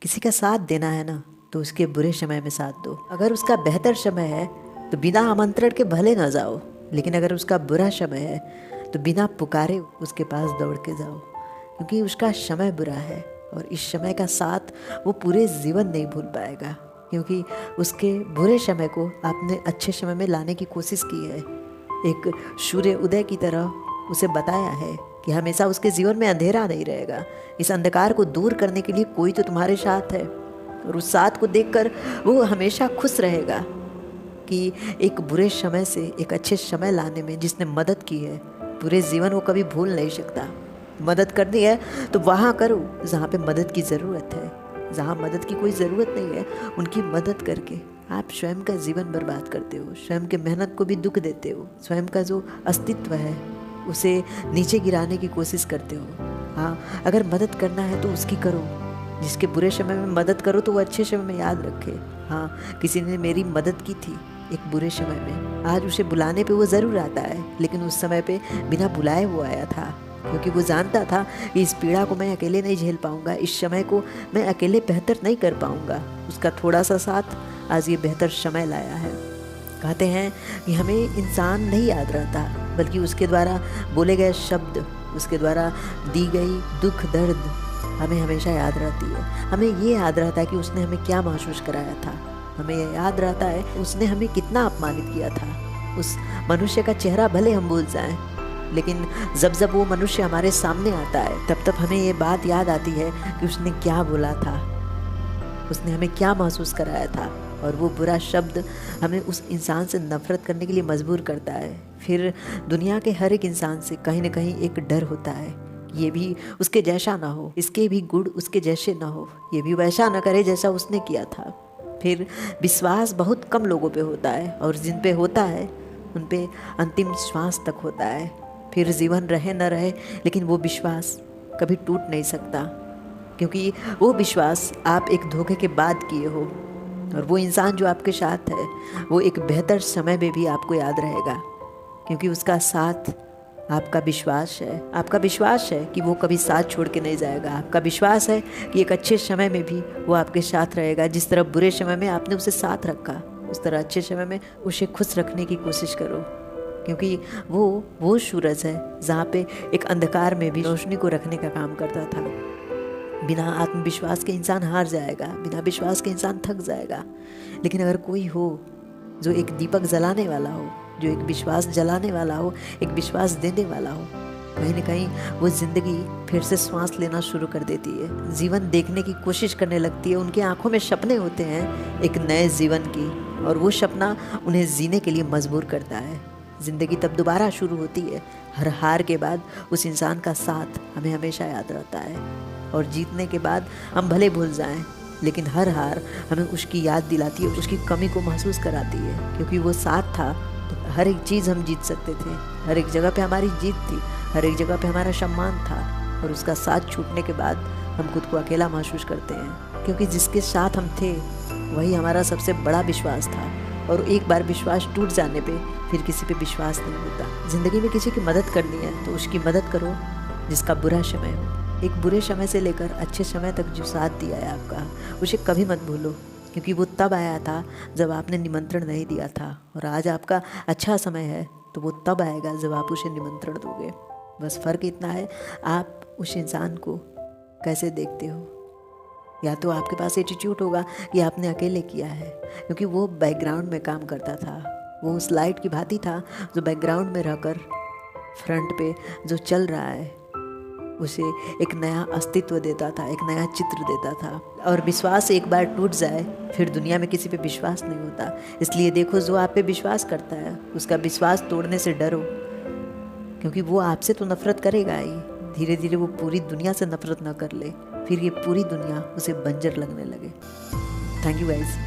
किसी का साथ देना है ना, तो उसके बुरे समय में साथ दो। अगर उसका बेहतर समय है तो बिना आमंत्रण के भले ना जाओ, लेकिन अगर उसका बुरा समय है तो बिना पुकारे उसके पास दौड़ के जाओ, क्योंकि उसका समय बुरा है और इस समय का साथ वो पूरे जीवन नहीं भूल पाएगा, क्योंकि उसके बुरे समय को आपने अच्छे समय में लाने की कोशिश की है। एक सूर्य उदय की तरह उसे बताया है कि हमेशा उसके जीवन में अंधेरा नहीं रहेगा। इस अंधकार को दूर करने के लिए कोई तो तुम्हारे साथ है, और उस साथ को देखकर वो हमेशा खुश रहेगा कि एक बुरे समय से एक अच्छे समय लाने में जिसने मदद की है, पूरे जीवन वो कभी भूल नहीं सकता। मदद करनी है तो वहाँ करो जहाँ पे मदद की ज़रूरत है। जहाँ मदद की कोई ज़रूरत नहीं है, उनकी मदद करके आप स्वयं का जीवन बर्बाद करते हो, स्वयं के मेहनत को भी दुख देते हो, स्वयं का जो अस्तित्व है उसे नीचे गिराने की कोशिश करते हो। हाँ, अगर मदद करना है तो उसकी करो, जिसके बुरे समय में मदद करो तो वो अच्छे समय में याद रखे। हाँ, किसी ने मेरी मदद की थी एक बुरे समय में, आज उसे बुलाने पे वो ज़रूर आता है, लेकिन उस समय पे बिना बुलाए वो आया था, क्योंकि वो जानता था कि इस पीड़ा को मैं अकेले नहीं झेल पाऊंगा, इस समय को मैं अकेले बेहतर नहीं कर पाऊंगा। उसका थोड़ा सा साथ आज ये बेहतर समय लाया है। कहते हैं कि हमें इंसान नहीं याद रहता, बल्कि उसके द्वारा बोले गए शब्द, उसके द्वारा दी गई दुख दर्द हमें हमेशा याद रहती है। हमें ये याद रहता है कि उसने हमें क्या महसूस कराया था, हमें ये याद रहता है उसने हमें कितना अपमानित किया था। उस मनुष्य का चेहरा भले हम भूल जाएं, लेकिन जब जब वो मनुष्य हमारे सामने आता है तब तब हमें ये बात याद आती है कि उसने क्या बोला था, उसने हमें क्या महसूस कराया था, और वो बुरा शब्द हमें उस इंसान से नफरत करने के लिए मजबूर करता है। फिर दुनिया के हर एक इंसान से कहीं ना कहीं एक डर होता है, ये भी उसके जैसा ना हो, इसके भी गुण उसके जैसे ना हो, ये भी वैसा ना करे जैसा उसने किया था। फिर विश्वास बहुत कम लोगों पे होता है, और जिन पे होता है उन पे अंतिम श्वास तक होता है। फिर जीवन रहे न रहे, लेकिन वो विश्वास कभी टूट नहीं सकता, क्योंकि वो विश्वास आप एक धोखे के बाद किए हो, और वो इंसान जो आपके साथ है वो एक बेहतर समय में भी आपको याद रहेगा, क्योंकि उसका साथ आपका विश्वास है। आपका विश्वास है कि वो कभी साथ छोड़ के नहीं जाएगा। आपका विश्वास है कि एक अच्छे समय में भी वो आपके साथ रहेगा। जिस तरह बुरे समय में आपने उसे साथ रखा, उस तरह अच्छे समय में उसे खुश रखने की कोशिश करो, क्योंकि वो सूरज है जहाँ पे एक अंधकार में भी रोशनी को रखने का काम करता था। बिना आत्मविश्वास के इंसान हार जाएगा, बिना विश्वास के इंसान थक जाएगा। लेकिन अगर कोई हो जो एक दीपक जलाने वाला हो, जो एक विश्वास जलाने वाला हो, एक विश्वास देने वाला हो, कहीं ना कहीं वो जिंदगी फिर से सांस लेना शुरू कर देती है, जीवन देखने की कोशिश करने लगती है। उनकी आंखों में सपने होते हैं एक नए जीवन की, और वो सपना उन्हें जीने के लिए मजबूर करता है। ज़िंदगी तब दोबारा शुरू होती है। हर हार के बाद उस इंसान का साथ हमें हमेशा याद रहता है, और जीतने के बाद हम भले भूल जाएं, लेकिन हर हार हमें उसकी याद दिलाती है, उसकी कमी को महसूस कराती है, क्योंकि वो साथ था तो हर एक चीज़ हम जीत सकते थे, हर एक जगह पे हमारी जीत थी, हर एक जगह पे हमारा सम्मान था। और उसका साथ छूटने के बाद हम खुद को अकेला महसूस करते हैं, क्योंकि जिसके साथ हम थे वही हमारा सबसे बड़ा विश्वास था, और एक बार विश्वास टूट जाने पे फिर किसी पे विश्वास नहीं होता। ज़िंदगी में किसी की मदद करनी है तो उसकी मदद करो जिसका बुरा समय हो। एक बुरे समय से लेकर अच्छे समय तक जो साथ दिया है आपका, उसे कभी मत भूलो, क्योंकि वो तब आया था जब आपने निमंत्रण नहीं दिया था, और आज आपका अच्छा समय है तो वो तब आएगा जब आप उसे निमंत्रण दोगे। बस फ़र्क इतना है आप उस इंसान को कैसे देखते हो। या तो आपके पास एटीट्यूड होगा कि आपने अकेले किया है, क्योंकि वो बैकग्राउंड में काम करता था, वो उस लाइट की भांति था जो बैकग्राउंड में रहकर फ्रंट पे जो चल रहा है उसे एक नया अस्तित्व देता था, एक नया चित्र देता था। और विश्वास एक बार टूट जाए फिर दुनिया में किसी पे विश्वास नहीं होता। इसलिए देखो, जो आप पे विश्वास करता है उसका विश्वास तोड़ने से डरो, क्योंकि वो आपसे तो नफरत करेगा ही, धीरे धीरे वो पूरी दुनिया से नफरत न कर ले, फिर ये पूरी दुनिया उसे बंजर लगने लगे। Thank you guys.